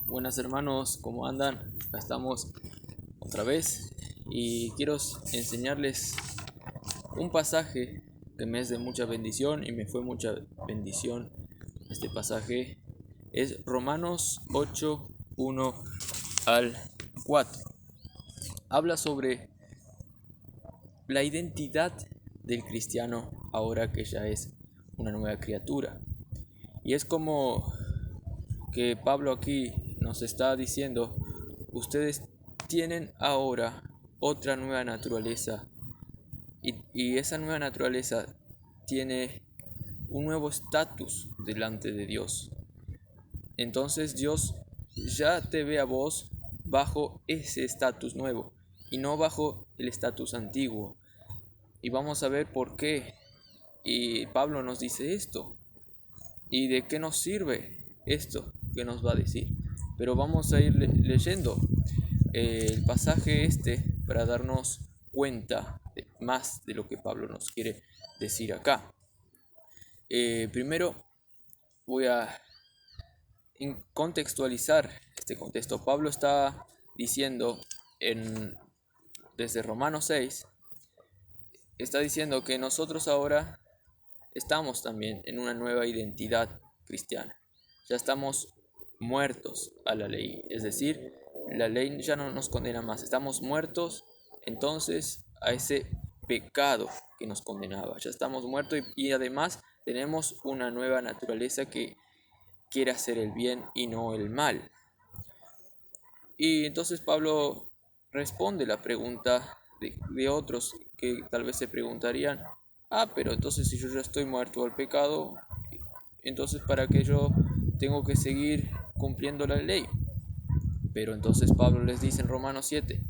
Buenas hermanos, ¿cómo andan? Acá estamos otra vez y quiero enseñarles un pasaje que me es de mucha bendición y me fue mucha bendición. Este pasaje es Romanos 8, 1 al 4. Habla sobre la identidad del cristiano ahora que ya es una nueva criatura. Y es como que Pablo aquí nos está diciendo: ustedes tienen ahora otra nueva naturaleza y esa nueva naturaleza tiene un nuevo estatus delante de Dios. Entonces Dios ya te ve a vos bajo ese estatus nuevo y no bajo el estatus antiguo. Y vamos a ver por qué. Y Pablo nos dice esto. ¿Y de qué nos sirve esto que nos va a decir? Pero vamos a ir leyendo el pasaje para darnos cuenta más de lo que Pablo nos quiere decir acá. Primero voy a contextualizar este contexto. Pablo está diciendo desde Romanos 6, está diciendo que nosotros ahora estamos también en una nueva identidad cristiana. Ya estamos muertos a la ley, es decir, la ley ya no nos condena más. Estamos muertos entonces a ese pecado que nos condenaba. Ya estamos muertos y además tenemos una nueva naturaleza que quiere hacer el bien y no el mal. Y entonces Pablo responde la pregunta de otros que tal vez se preguntarían: pero entonces si yo ya estoy muerto al pecado, entonces ¿para qué yo tengo que seguir cumpliendo la ley? Pero entonces Pablo les dice en Romanos 7,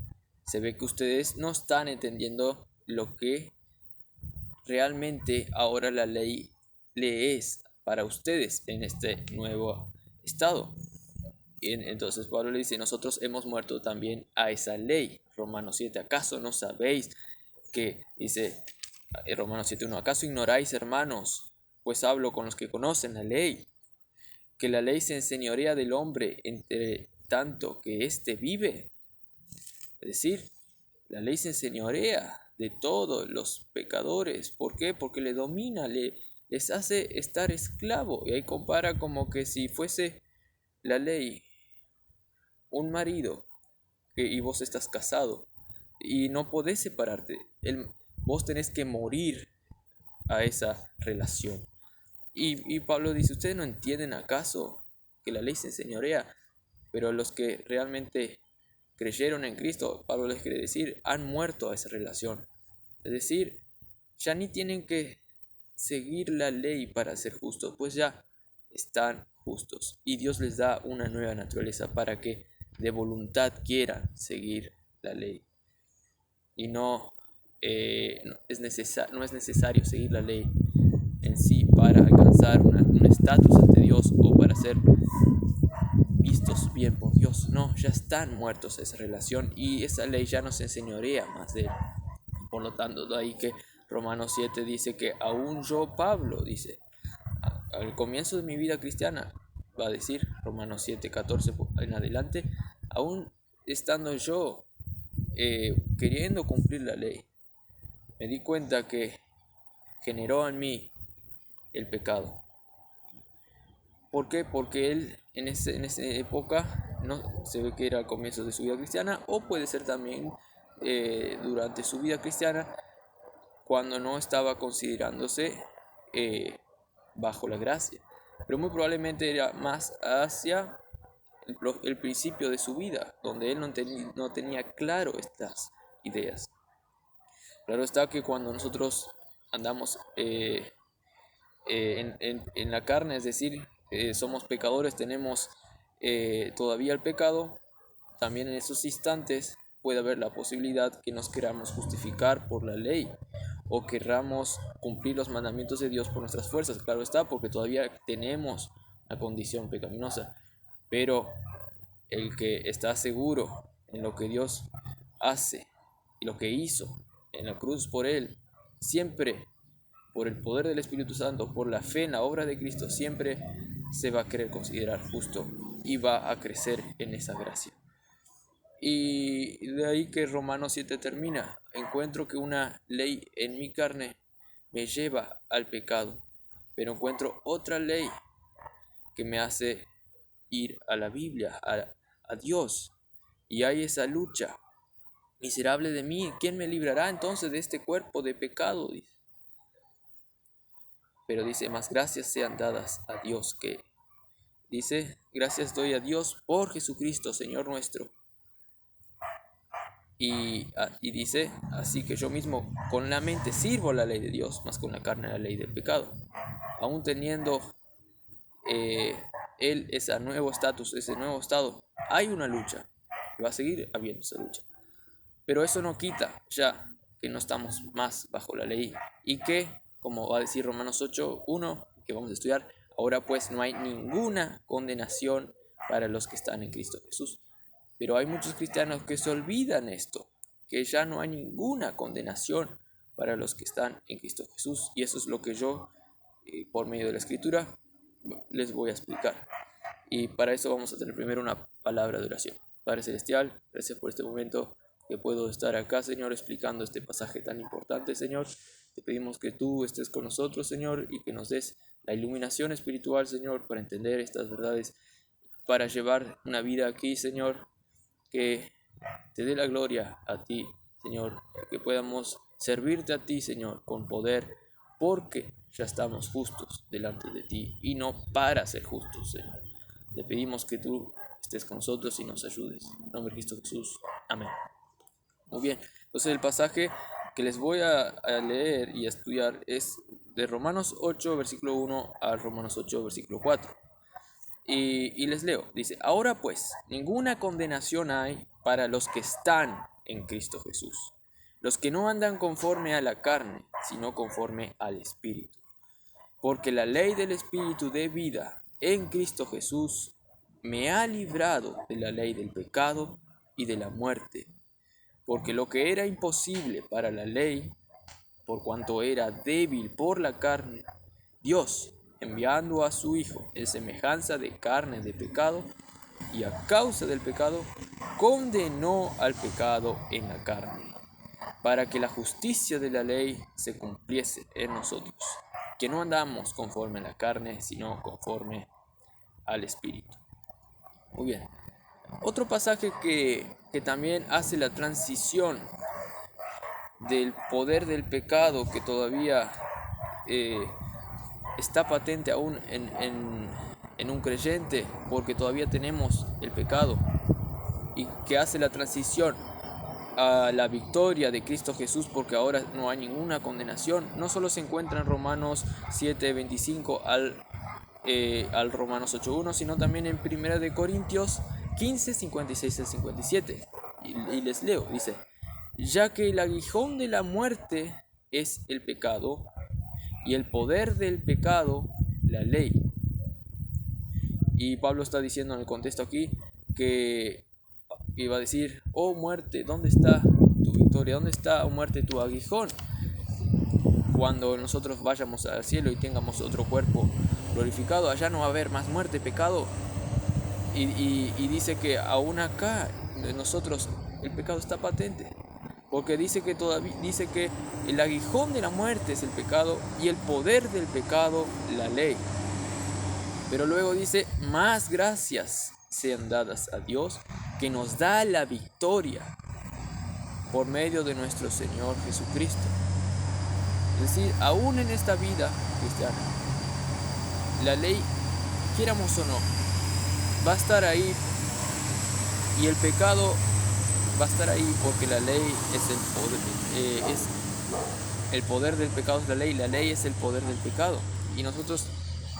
se ve que ustedes no están entendiendo lo que realmente ahora la ley le es para ustedes en este nuevo estado. Y entonces Pablo le dice: nosotros hemos muerto también a esa ley. Romanos 7, ¿acaso no sabéis que, dice Romanos 7:1, acaso ignoráis, hermanos, pues hablo con los que conocen la ley, que la ley se enseñorea del hombre entre tanto que éste vive? Es decir, la ley se enseñorea de todos los pecadores. ¿Por qué? Porque le domina, les hace estar esclavo. Y ahí compara como que si fuese la ley un marido y vos estás casado y no podés separarte. Vos tenés que morir a esa relación. Y Pablo dice: ¿ustedes no entienden acaso que la ley se enseñorea? Pero los que realmente creyeron en Cristo, Pablo les quiere decir, han muerto a esa relación. Es decir, ya ni tienen que seguir la ley para ser justos, pues ya están justos. Y Dios les da una nueva naturaleza para que de voluntad quieran seguir la ley. Y no es necesario seguir la ley en sí para alcanzar un estatus ante Dios o para ser vistos bien por Dios. No, ya están muertos a esa relación y esa ley ya no se enseñorea más de él. Por lo tanto, de ahí que Romanos 7 dice que aún yo, Pablo, dice, al comienzo de mi vida cristiana, va a decir Romanos 7:14 en adelante, aún estando yo queriendo cumplir la ley, me di cuenta que generó en mí el pecado. ¿Por qué? Porque él en esa época no se ve que era al comienzo de su vida cristiana, o puede ser también durante su vida cristiana, cuando no estaba considerándose eh, bajo la gracia. Pero muy probablemente era más hacia el principio de su vida, donde él no tenía claro estas ideas. Claro está que cuando nosotros andamos en la carne, es decir, somos pecadores, tenemos todavía el pecado, también en esos instantes puede haber la posibilidad que nos queramos justificar por la ley o querramos cumplir los mandamientos de Dios por nuestras fuerzas. Claro está, porque todavía tenemos la condición pecaminosa, pero el que está seguro en lo que Dios hace y lo que hizo en la cruz por él, siempre por el poder del Espíritu Santo, por la fe en la obra de Cristo, siempre se va a querer considerar justo y va a crecer en esa gracia. Y de ahí que Romanos 7 termina. Encuentro que una ley en mi carne me lleva al pecado, pero encuentro otra ley que me hace ir a la Biblia, a Dios. Y hay esa lucha. Miserable de mí, ¿quién me librará entonces de este cuerpo de pecado? Dice. Pero dice, más gracias sean dadas a Dios que dice, gracias doy a Dios por Jesucristo, Señor nuestro. Y dice, así que yo mismo con la mente sirvo la ley de Dios, más con la carne la ley del pecado. Aún teniendo él ese nuevo estatus, ese nuevo estado, hay una lucha. Y va a seguir habiendo esa lucha. Pero eso no quita ya que no estamos más bajo la ley. Y que, como va a decir Romanos 8:1, que vamos a estudiar, ahora pues no hay ninguna condenación para los que están en Cristo Jesús. Pero hay muchos cristianos que se olvidan esto, que ya no hay ninguna condenación para los que están en Cristo Jesús. Y eso es lo que yo, por medio de la Escritura, les voy a explicar. Y para eso vamos a tener primero una palabra de oración. Padre Celestial, gracias por este momento que puedo estar acá, Señor, explicando este pasaje tan importante, Señor. Te pedimos que tú estés con nosotros, Señor, y que nos des la iluminación espiritual, Señor, para entender estas verdades, para llevar una vida aquí, Señor, que te dé la gloria a ti, Señor, que podamos servirte a ti, Señor, con poder, porque ya estamos justos delante de ti y no para ser justos, Señor. Te pedimos que tú estés con nosotros y nos ayudes. En nombre de Cristo Jesús. Amén. Muy bien, entonces el pasaje que les voy a leer y a estudiar es de Romanos 8, versículo 1 a Romanos 8, versículo 4. Y les leo, dice, ahora pues, ninguna condenación hay para los que están en Cristo Jesús, los que no andan conforme a la carne, sino conforme al Espíritu. Porque la ley del Espíritu de vida en Cristo Jesús me ha librado de la ley del pecado y de la muerte. Porque lo que era imposible para la ley, por cuanto era débil por la carne, Dios, enviando a su Hijo en semejanza de carne de pecado, y a causa del pecado, condenó al pecado en la carne, para que la justicia de la ley se cumpliese en nosotros, que no andamos conforme a la carne, sino conforme al Espíritu. Muy bien. Otro pasaje que también hace la transición del poder del pecado que todavía está patente aún en un creyente, porque todavía tenemos el pecado, y que hace la transición a la victoria de Cristo Jesús, porque ahora no hay ninguna condenación. No solo se encuentra en Romanos 7:25 al Romanos 8:1, sino también en 1 de Corintios 15:56 al 57. Y les leo, dice, ya que el aguijón de la muerte es el pecado, y el poder del pecado, la ley. Y Pablo está diciendo en el contexto aquí que iba a decir, oh muerte, ¿dónde está tu victoria? ¿Dónde está, oh muerte, tu aguijón? Cuando nosotros vayamos al cielo y tengamos otro cuerpo glorificado, allá no va a haber más muerte, pecado. Y dice que aún acá de nosotros el pecado está patente, porque dice que el aguijón de la muerte es el pecado y el poder del pecado la ley. Pero luego dice, más gracias sean dadas a Dios, que nos da la victoria por medio de nuestro Señor Jesucristo. Es decir, aún en esta vida cristiana, la ley, quieramos o no, va a estar ahí, y el pecado va a estar ahí, porque la ley es el poder del pecado, es la ley es el poder del pecado. Y nosotros,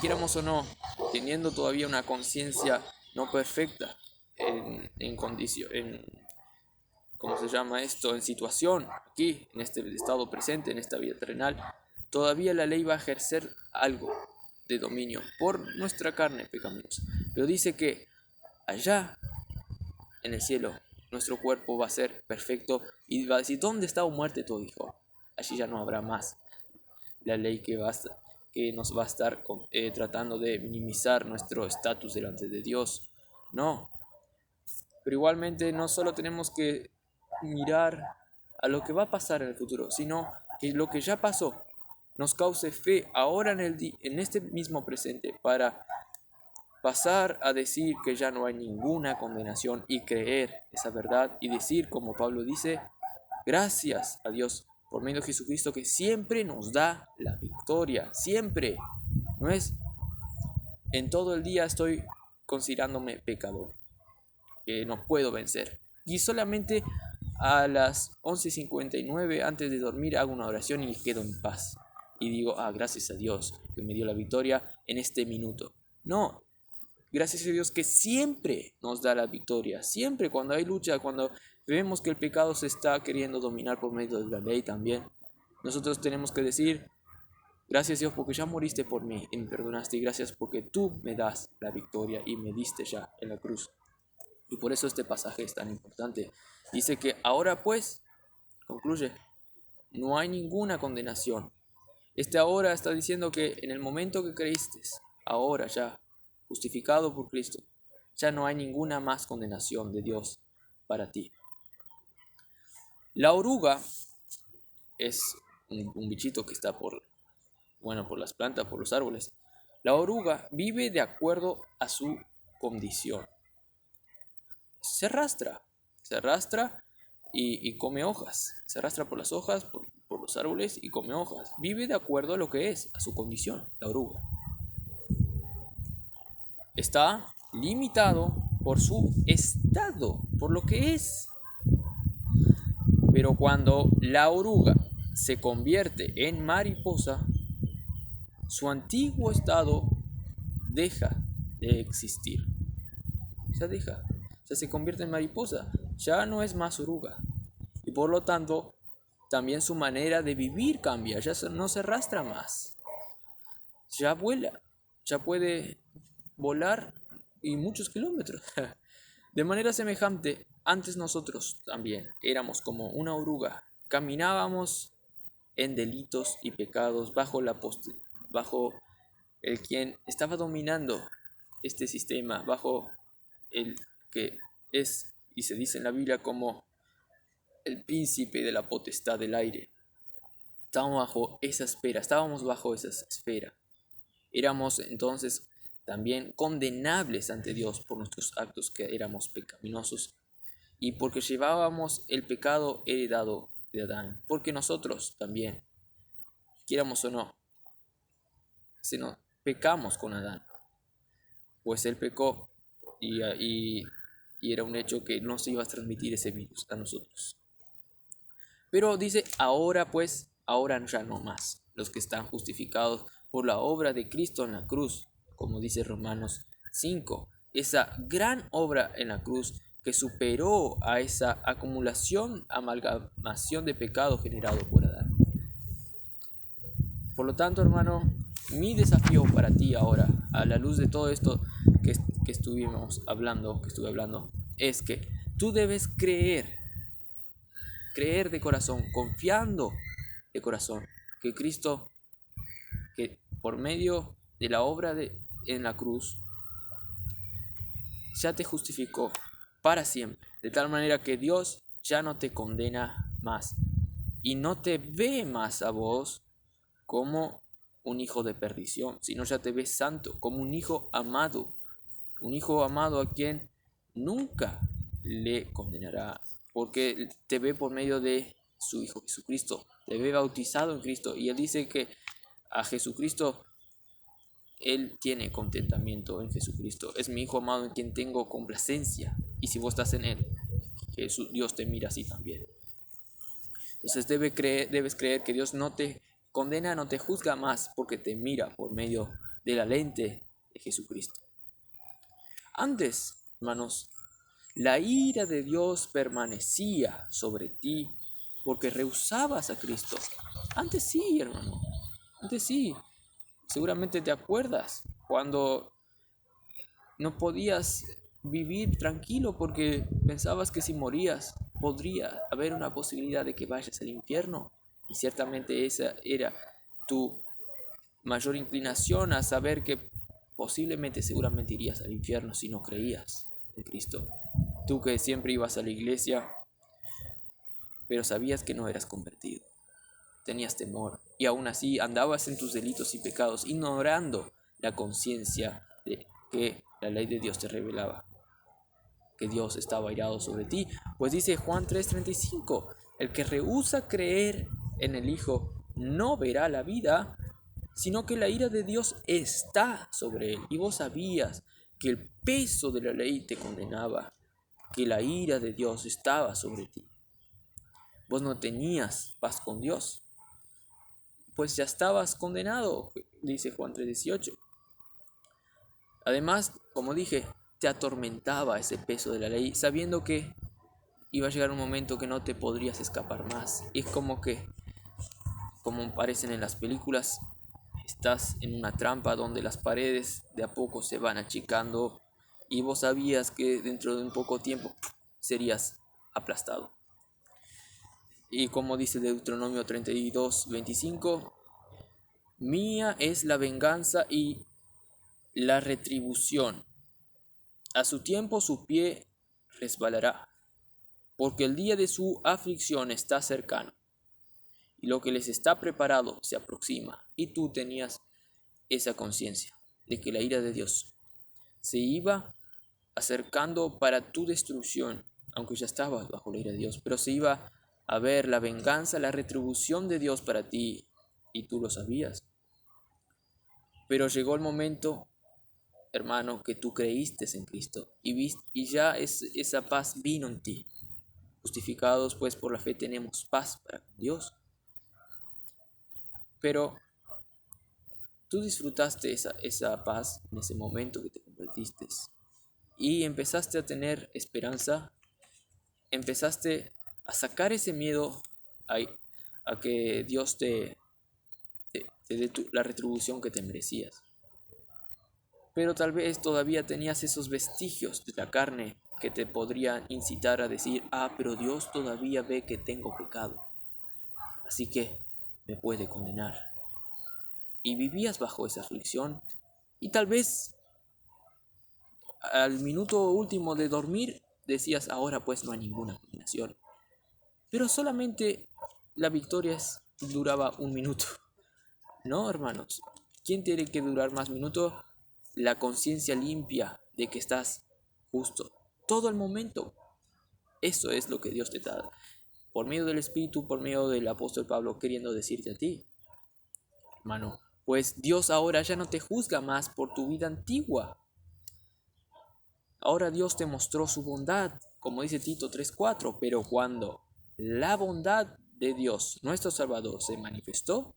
quieramos o no, teniendo todavía una conciencia no perfecta en condición, ¿cómo se llama esto? En situación, aquí, en este estado presente, en esta vida terrenal, todavía la ley va a ejercer algo de dominio por nuestra carne pecaminosa. Pero dice que allá en el cielo nuestro cuerpo va a ser perfecto, y va a decir, ¿dónde está, oh muerte, tu hijo? Allí ya no habrá más la ley que nos va a estar tratando de minimizar nuestro estatus delante de Dios. No, pero igualmente no solo tenemos que mirar a lo que va a pasar en el futuro, sino que lo que ya pasó nos cause fe ahora en este mismo presente para pasar a decir que ya no hay ninguna condenación y creer esa verdad y decir, como Pablo dice, gracias a Dios por medio de Jesucristo que siempre nos da la victoria, siempre. No es en todo el día estoy considerándome pecador, que no puedo vencer. Y solamente a las 11:59 antes de dormir hago una oración y quedo en paz. Y digo, gracias a Dios que me dio la victoria en este minuto. No, gracias a Dios que siempre nos da la victoria. Siempre cuando hay lucha, cuando vemos que el pecado se está queriendo dominar por medio de la ley también, nosotros tenemos que decir, gracias Dios porque ya moriste por mí y me perdonaste. Y gracias porque tú me das la victoria y me diste ya en la cruz. Y por eso este pasaje es tan importante. Dice que ahora pues, concluye, no hay ninguna condenación. Este ahora está diciendo que en el momento que creíste, ahora ya, justificado por Cristo, ya no hay ninguna más condenación de Dios para ti. La oruga es un bichito que está por las plantas, por los árboles. La oruga vive de acuerdo a su condición. Se arrastra y come hojas. Se arrastra por las hojas, por los árboles y come hojas. Vive de acuerdo a lo que es, a su condición, la oruga. Está limitado por su estado, por lo que es. Pero cuando la oruga se convierte en mariposa, su antiguo estado deja de existir. Se convierte en mariposa, ya no es más oruga. Y por lo tanto, también su manera de vivir cambia, ya no se arrastra más. Ya vuela, ya puede volar y muchos kilómetros. De manera semejante, antes nosotros también éramos como una oruga, caminábamos en delitos y pecados bajo el quien estaba dominando este sistema, bajo el que es y se dice en la Biblia como el príncipe de la potestad del aire. Estábamos bajo esa esfera. Éramos entonces también condenables ante Dios por nuestros actos que éramos pecaminosos y porque llevábamos el pecado heredado de Adán, porque nosotros también, quieramos o no, pecamos con Adán, pues él pecó y era un hecho que no se iba a transmitir ese virus a nosotros. Pero dice, ahora ya no más, los que están justificados por la obra de Cristo en la cruz, como dice Romanos 5, esa gran obra en la cruz que superó a esa amalgamación de pecado generado por Adán. Por lo tanto, hermano, mi desafío para ti ahora, a la luz de todo esto que estuve hablando, es que tú debes creer de corazón, confiando de corazón, que Cristo, que por medio de la obra en la cruz, ya te justificó para siempre, de tal manera que Dios ya no te condena más y no te ve más a vos como un hijo de perdición, sino ya te ve santo, como un hijo amado a quien nunca le condenará, porque te ve por medio de su Hijo Jesucristo, te ve bautizado en Cristo, y él dice que a Jesucristo, él tiene contentamiento en Jesucristo. Es mi Hijo amado en quien tengo complacencia, y si vos estás en él, Dios te mira así también. Entonces debes creer que Dios no te condena, no te juzga más, porque te mira por medio de la lente de Jesucristo. Antes, hermanos, la ira de Dios permanecía sobre ti porque rehusabas a Cristo. Antes sí, hermano. Antes sí. Seguramente te acuerdas cuando no podías vivir tranquilo porque pensabas que si morías podría haber una posibilidad de que vayas al infierno. Y ciertamente esa era tu mayor inclinación a saber que posiblemente, seguramente irías al infierno si no creías en Cristo. Tú que siempre ibas a la iglesia, pero sabías que no eras convertido. Tenías temor y aún así andabas en tus delitos y pecados, ignorando la conciencia de que la ley de Dios te revelaba, que Dios estaba airado sobre ti. Pues dice Juan 3:35, el que rehúsa creer en el Hijo no verá la vida, sino que la ira de Dios está sobre él. Y vos sabías que el peso de la ley te condenaba, que la ira de Dios estaba sobre ti. Vos no tenías paz con Dios, pues ya estabas condenado, dice Juan 3:18. Además, como dije, te atormentaba ese peso de la ley, sabiendo que iba a llegar un momento que no te podrías escapar más. Y es como que, como aparecen en las películas, estás en una trampa donde las paredes de a poco se van achicando y vos sabías que dentro de un poco tiempo serías aplastado. Y como dice Deuteronomio 32:25, mía es la venganza y la retribución. A su tiempo su pie resbalará, porque el día de su aflicción está cercano, y lo que les está preparado se aproxima. Y tú tenías esa conciencia de que la ira de Dios se iba acercando para tu destrucción, aunque ya estabas bajo la ira de Dios, pero se iba a ver la venganza, la retribución de Dios para ti, y tú lo sabías. Pero llegó el momento, hermano, que tú creíste en Cristo y ya esa paz vino en ti. Justificados pues por la fe tenemos paz para con Dios. Pero tú disfrutaste esa paz en ese momento que te convertiste y empezaste a tener esperanza, empezaste a sacar ese miedo a que Dios te dé la retribución que te merecías. Pero tal vez todavía tenías esos vestigios de la carne que te podrían incitar a decir, pero Dios todavía ve que tengo pecado, así que me puede condenar. Y vivías bajo esa aflicción y tal vez al minuto último de dormir decías, ahora pues no hay ninguna condenación. Pero solamente la victoria duraba un minuto. No, hermanos. ¿Quién tiene que durar más minutos? La conciencia limpia de que estás justo todo el momento. Eso es lo que Dios te da por medio del Espíritu, por medio del apóstol Pablo, queriendo decirte a ti, hermano, pues Dios ahora ya no te juzga más por tu vida antigua. Ahora Dios te mostró su bondad, como dice Tito 3:4, pero cuando la bondad de Dios, nuestro Salvador, se manifestó,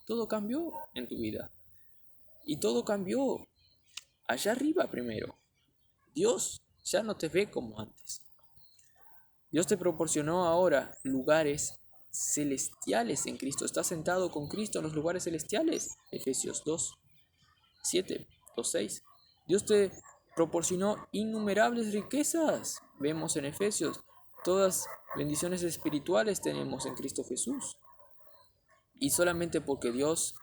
todo cambió en tu vida. Y todo cambió allá arriba primero. Dios ya no te ve como antes. Dios te proporcionó ahora lugares celestiales en Cristo. Estás sentado con Cristo en los lugares celestiales. Efesios 2:7, 2:6. Dios te proporcionó innumerables riquezas. Vemos en Efesios, todas bendiciones espirituales tenemos en Cristo Jesús. Y solamente porque Dios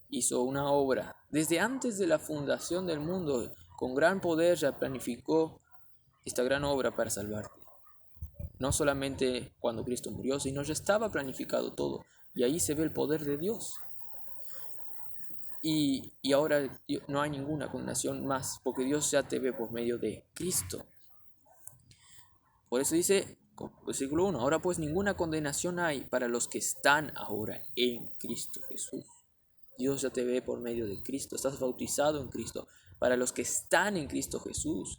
hizo una obra desde antes de la fundación del mundo, con gran poder ya planificó esta gran obra para salvarte. No solamente cuando Cristo murió, sino ya estaba planificado todo. Y ahí se ve el poder de Dios. Y ahora no hay ninguna condenación más, porque Dios ya te ve por medio de Cristo. Por eso dice, versículo 1, ahora pues ninguna condenación hay para los que están ahora en Cristo Jesús. Dios ya te ve por medio de Cristo, estás bautizado en Cristo, para los que están en Cristo Jesús.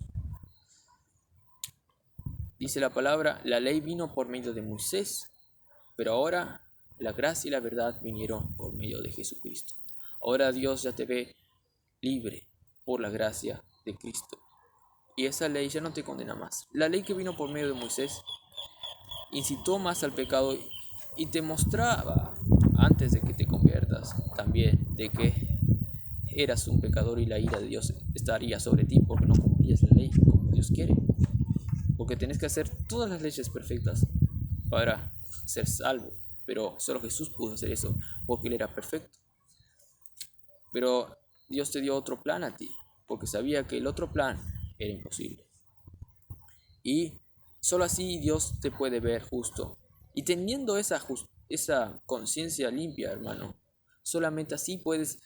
Dice la palabra, la ley vino por medio de Moisés, pero ahora la gracia y la verdad vinieron por medio de Jesucristo. Ahora Dios ya te ve libre por la gracia de Cristo. Y esa ley ya no te condena más. La ley que vino por medio de Moisés incitó más al pecado y te mostraba, antes de que te conviertas, también de que eras un pecador y la ira de Dios estaría sobre ti porque no cumplías la ley como Dios quiere. Porque tenés que hacer todas las leyes perfectas para ser salvo. Pero solo Jesús pudo hacer eso porque Él era perfecto. Pero Dios te dio otro plan a ti, porque sabía que el otro plan era imposible. Y solo así Dios te puede ver justo. Y teniendo esa conciencia limpia, hermano, solamente así puedes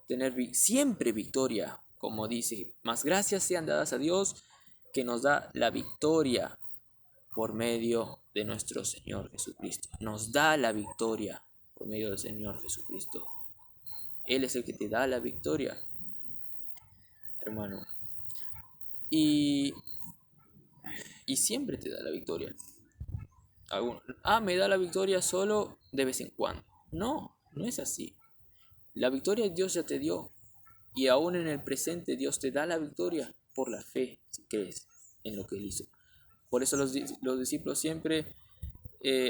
tener siempre victoria, como dice, más gracias sean dadas a Dios que nos da la victoria por medio de nuestro Señor Jesucristo. Nos da la victoria por medio del Señor Jesucristo. Él es el que te da la victoria, hermano. Y, y siempre te da la victoria. Me da la victoria solo de vez en cuando. No, no es así. La victoria Dios ya te dio. Y aún en el presente Dios te da la victoria por la fe, si crees en lo que Él hizo. Por eso los discípulos siempre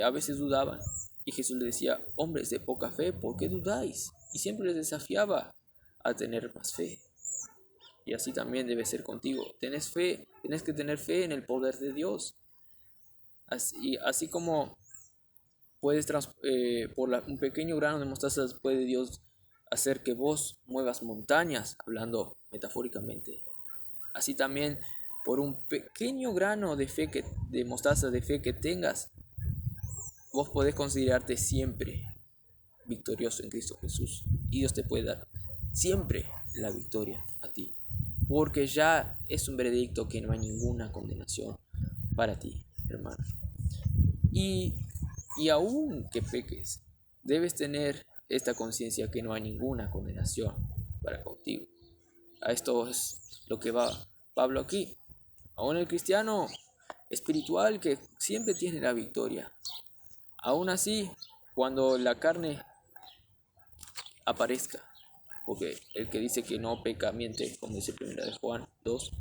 a veces dudaban. Y Jesús les decía, hombres de poca fe, ¿por qué dudáis? Y siempre les desafiaba a tener más fe. Y así también debe ser contigo. Tenés que tener fe en el poder de Dios. Así como puedes, un pequeño grano de mostaza puede Dios hacer que vos muevas montañas, hablando metafóricamente. Así también, por un pequeño grano de mostaza de fe que tengas, vos podés considerarte siempre victorioso en Cristo Jesús. Y Dios te puede dar siempre la victoria a ti. Porque ya es un veredicto que no hay ninguna condenación para ti, hermano. Y aun que peques, debes tener esta conciencia que no hay ninguna condenación para contigo. A esto es lo que va Pablo aquí. Aún el cristiano espiritual que siempre tiene la victoria. Aún así, cuando la carne aparezca, porque el que dice que no peca miente, como dice 1 de Juan 2,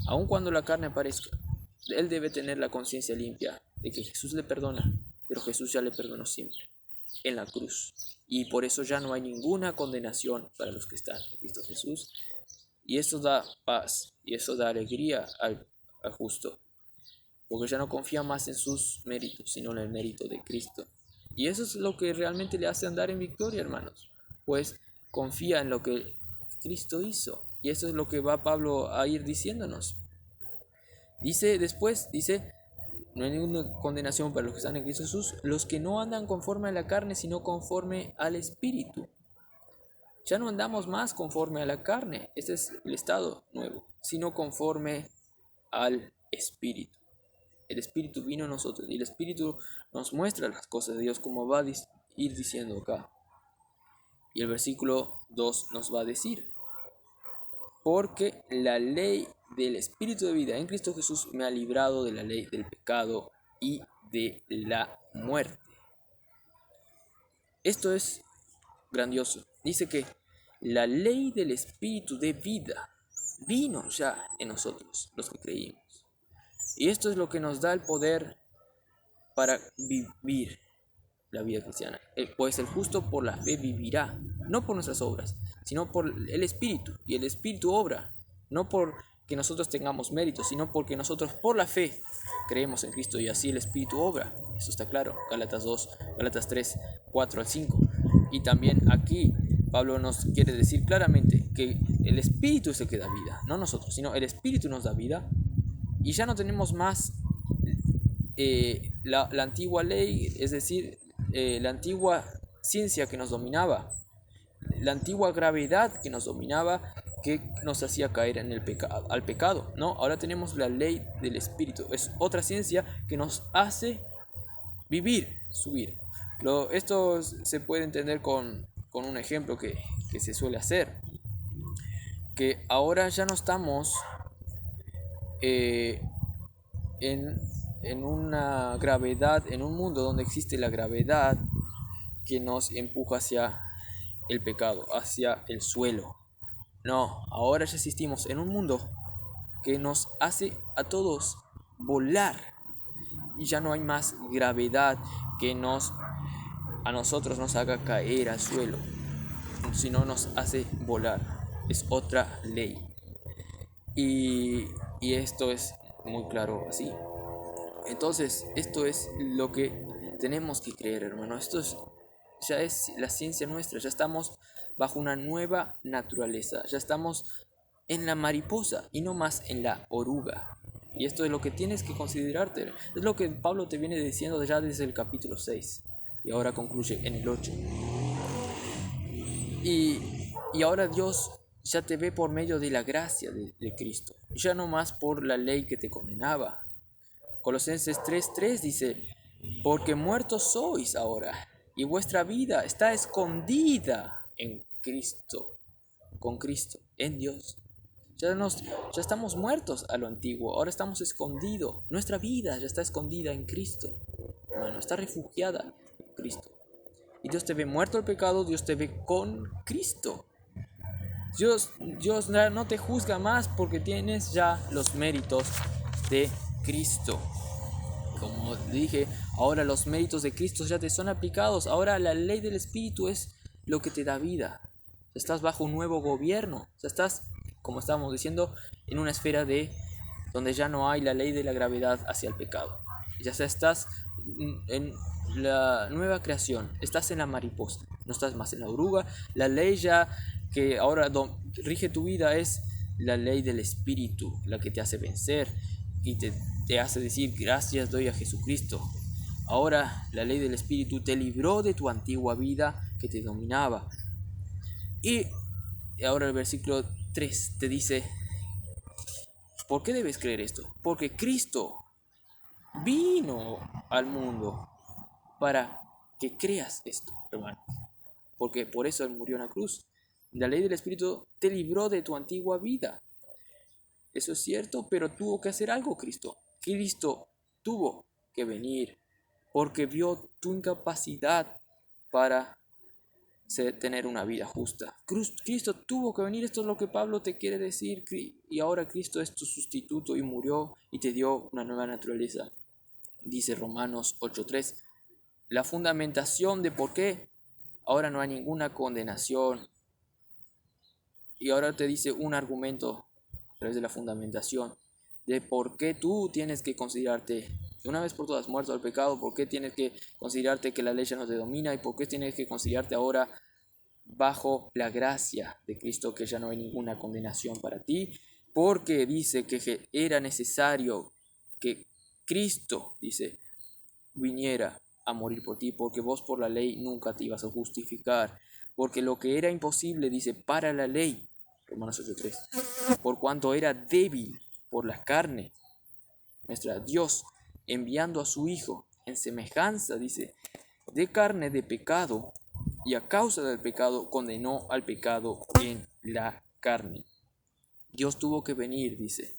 aun cuando la carne aparezca, él debe tener la conciencia limpia de que Jesús le perdona, pero Jesús ya le perdonó siempre en la cruz. Y por eso ya no hay ninguna condenación para los que están en Cristo Jesús. Y eso da paz y eso da alegría al justo, porque ya no confía más en sus méritos, sino en el mérito de Cristo. Y eso es lo que realmente le hace andar en victoria, hermanos, pues confía en lo que Cristo hizo. Y eso es lo que va Pablo a ir diciéndonos. Dice, no hay ninguna condenación para los que están en Cristo Jesús, los que no andan conforme a la carne, sino conforme al Espíritu. Ya no andamos más conforme a la carne, este es el estado nuevo, sino conforme al Espíritu. El Espíritu vino a nosotros y el Espíritu nos muestra las cosas de Dios, como va a ir diciendo acá. Y el versículo 2 nos va a decir, porque la ley del Espíritu de vida en Cristo Jesús me ha librado de la ley del pecado y de la muerte. Esto es grandioso. Dice que la ley del Espíritu de vida vino ya en nosotros, los que creímos. Y esto es lo que nos da el poder para vivir la vida cristiana. Pues el justo por la fe vivirá, no por nuestras obras, sino por el Espíritu. Y el Espíritu obra, no porque nosotros tengamos mérito, sino porque nosotros por la fe creemos en Cristo y así el Espíritu obra. Eso está claro, Gálatas 2, Gálatas 3, 4 al 5. Y también aquí Pablo nos quiere decir claramente que el Espíritu es el que da vida, no nosotros, sino el Espíritu nos da vida. Y ya no tenemos más la antigua ley, es decir, la antigua ciencia que nos dominaba, la antigua gravedad que nos dominaba, que nos hacía caer en al pecado. No, ahora tenemos la ley del Espíritu. Es otra ciencia que nos hace vivir, subir. Esto se puede entender con un ejemplo que se suele hacer. Que ahora ya no estamos en una gravedad, en un mundo donde existe la gravedad que nos empuja hacia el pecado, hacia el suelo. No, ahora ya existimos en un mundo que nos hace a todos volar y ya no hay más gravedad que a nosotros nos haga caer al suelo, sino nos hace volar. Es otra ley. Y esto es muy claro así. Entonces, esto es lo que tenemos que creer, hermano. Ya es la ciencia nuestra. Ya estamos bajo una nueva naturaleza. Ya estamos en la mariposa y no más en la oruga. Y esto es lo que tienes que considerarte. Es lo que Pablo te viene diciendo ya desde el capítulo 6. Y ahora concluye en el 8. Y ahora Dios ya te ve por medio de la gracia de Cristo. Ya no más por la ley que te condenaba. Colosenses 3:3 dice: porque muertos sois ahora, y vuestra vida está escondida en Cristo, con Cristo, en Dios. Ya estamos muertos a lo antiguo, ahora estamos escondidos. Nuestra vida ya está escondida en Cristo. Hermano, está refugiada en Cristo. Y Dios te ve muerto al pecado, Dios te ve con Cristo. Dios no te juzga más porque tienes ya los méritos de Cristo. Como dije, ahora los méritos de Cristo ya te son aplicados. Ahora la ley del Espíritu es lo que te da vida. Estás bajo un nuevo gobierno. Estás, como estábamos diciendo, en una esfera donde ya no hay la ley de la gravedad hacia el pecado. Ya estás en la nueva creación. Estás en la mariposa. No estás más en la oruga. La ley ya que ahora rige tu vida es la ley del Espíritu, la que te hace vencer y te hace decir: gracias doy a Jesucristo. Ahora la ley del Espíritu te libró de tu antigua vida que te dominaba. Y ahora el versículo 3 te dice: ¿por qué debes creer esto? Porque Cristo vino al mundo para que creas esto, hermano. Porque por eso Él murió en la cruz. La ley del Espíritu te libró de tu antigua vida. Eso es cierto, pero tuvo que hacer algo Cristo. Cristo tuvo que venir porque vio tu incapacidad para tener una vida justa. Cristo tuvo que venir, esto es lo que Pablo te quiere decir, y ahora Cristo es tu sustituto y murió y te dio una nueva naturaleza. Dice Romanos 8:3, la fundamentación de por qué ahora no hay ninguna condenación. Y ahora te dice un argumento a través de la fundamentación de por qué tú tienes que considerarte de una vez por todas muerto al pecado, por qué tienes que considerarte que la ley ya no te domina y por qué tienes que considerarte ahora bajo la gracia de Cristo, que ya no hay ninguna condenación para ti, porque dice que era necesario que Cristo, dice, viniera a morir por ti, porque vos por la ley nunca te ibas a justificar, porque lo que era imposible, dice, para la ley, Romanos 8:3, por cuanto era débil por la carne, Dios, enviando a su Hijo en semejanza, dice, de carne de pecado, y a causa del pecado condenó al pecado en la carne. Dios tuvo que venir, dice,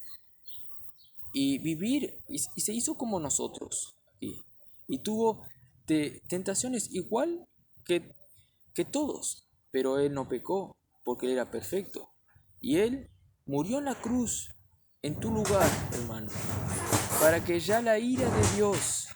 y vivir, y se hizo como nosotros, y tuvo tentaciones igual que todos, pero Él no pecó, porque Él era perfecto, y Él murió en la cruz, en tu lugar, hermano, para que ya la ira de Dios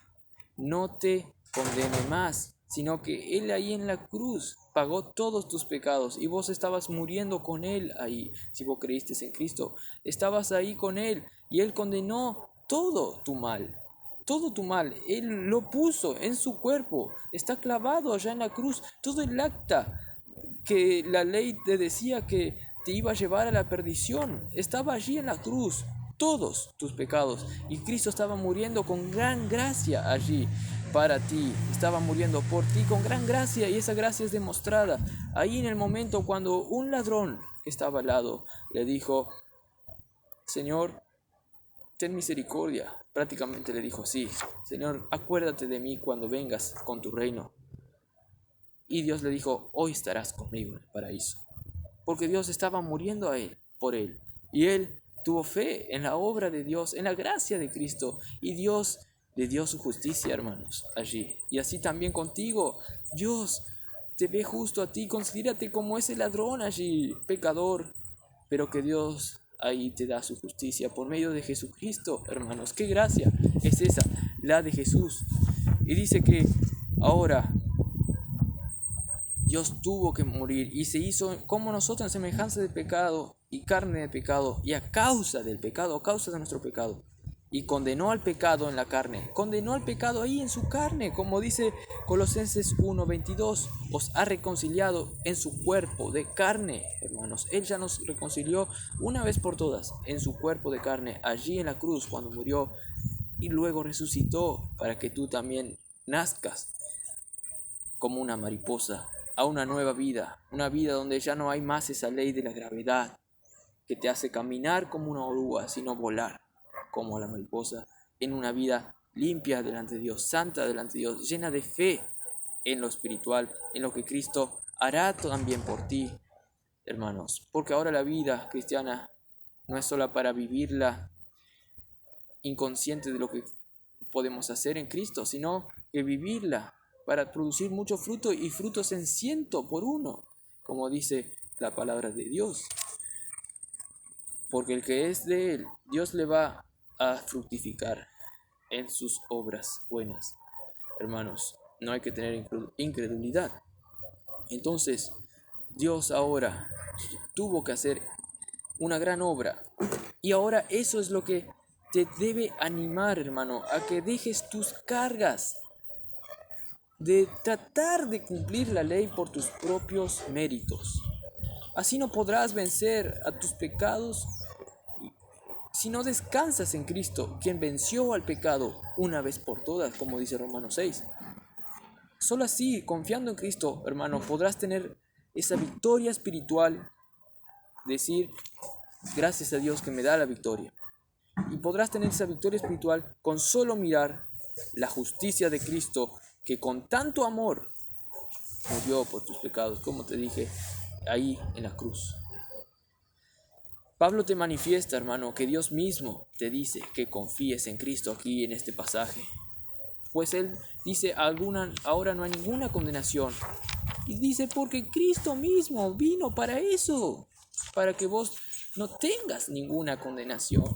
no te condene más, sino que Él ahí en la cruz pagó todos tus pecados y vos estabas muriendo con Él ahí. Si vos creíste en Cristo, estabas ahí con Él y Él condenó todo tu mal. Todo tu mal, Él lo puso en su cuerpo, está clavado allá en la cruz. Todo el acta que la ley te decía que te iba a llevar a la perdición, estaba allí en la cruz, todos tus pecados. Y Cristo estaba muriendo con gran gracia allí para ti, estaba muriendo por ti con gran gracia, y esa gracia es demostrada ahí en el momento cuando un ladrón que estaba al lado le dijo: Señor, ten misericordia. Prácticamente le dijo así: Señor, acuérdate de mí cuando vengas con tu reino. Y Dios le dijo: hoy estarás conmigo en el paraíso. Porque Dios estaba muriendo por él. Y él tuvo fe en la obra de Dios, en la gracia de Cristo. Y Dios le dio su justicia, hermanos, allí. Y así también contigo. Dios te ve justo a ti. Considérate como ese ladrón allí, pecador. Pero que Dios ahí te da su justicia por medio de Jesucristo, hermanos. ¡Qué gracia es esa, la de Jesús! Y dice que ahora Dios tuvo que morir y se hizo como nosotros en semejanza de pecado y carne de pecado, y a causa del pecado, a causa de nuestro pecado. y condenó al pecado en la carne. Condenó al pecado ahí en su carne, como dice Colosenses 1:22, os ha reconciliado en su cuerpo de carne, hermanos. Él ya nos reconcilió una vez por todas en su cuerpo de carne, allí en la cruz cuando murió, y luego resucitó para que tú también nazcas como una mariposa a una nueva vida, una vida donde ya no hay más esa ley de la gravedad que te hace caminar como una oruga, sino volar como la mariposa, en una vida limpia delante de Dios, santa delante de Dios, llena de fe en lo espiritual, en lo que Cristo hará también por ti, hermanos. Porque ahora la vida cristiana no es solo para vivirla inconsciente de lo que podemos hacer en Cristo, sino que vivirla para producir mucho fruto, y frutos en 100 por 1, como dice la palabra de Dios. Porque el que es de Él, Dios le va a fructificar en sus obras buenas. Hermanos, no hay que tener incredulidad. Entonces, Dios ahora tuvo que hacer una gran obra. Y ahora eso es lo que te debe animar, hermano, a que dejes tus cargas de tratar de cumplir la ley por tus propios méritos. Así no podrás vencer a tus pecados si no descansas en Cristo, quien venció al pecado una vez por todas, como dice Romanos 6. Solo así, confiando en Cristo, hermano, podrás tener esa victoria espiritual, decir, gracias a Dios que me da la victoria. Y podrás tener esa victoria espiritual con solo mirar la justicia de Cristo, que con tanto amor murió por tus pecados, como te dije, ahí en la cruz. Pablo te manifiesta, hermano, que Dios mismo te dice que confíes en Cristo aquí en este pasaje. Pues él dice, ahora no hay ninguna condenación. Y dice, porque Cristo mismo vino para eso, para que vos no tengas ninguna condenación.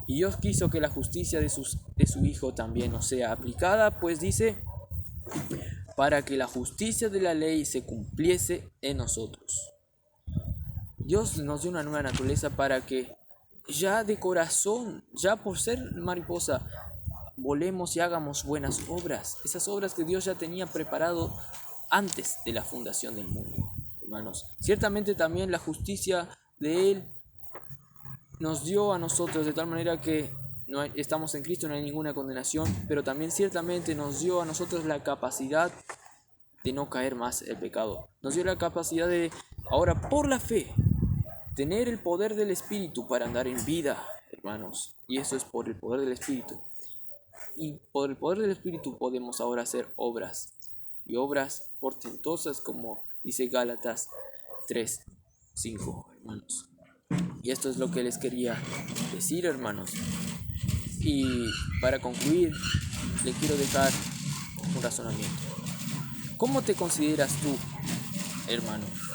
Y Dios quiso que la justicia de su Hijo también nos sea aplicada, pues dice, para que la justicia de la ley se cumpliese en nosotros. Dios nos dio una nueva naturaleza para que ya de corazón, ya por ser mariposa, volemos y hagamos buenas obras. Esas obras que Dios ya tenía preparado antes de la fundación del mundo, hermanos. Ciertamente también la justicia de Él nos dio a nosotros de tal manera que estamos en Cristo, no hay ninguna condenación, pero también ciertamente nos dio a nosotros la capacidad de no caer más en el pecado. Nos dio la capacidad de, ahora por la fe, tener el poder del Espíritu para andar en vida, hermanos. Y eso es por el poder del Espíritu. Y por el poder del Espíritu podemos ahora hacer obras. Y obras portentosas, como dice Gálatas 3:5, hermanos. Y esto es lo que les quería decir, hermanos. Y para concluir, les quiero dejar un razonamiento. ¿Cómo te consideras tú, hermano?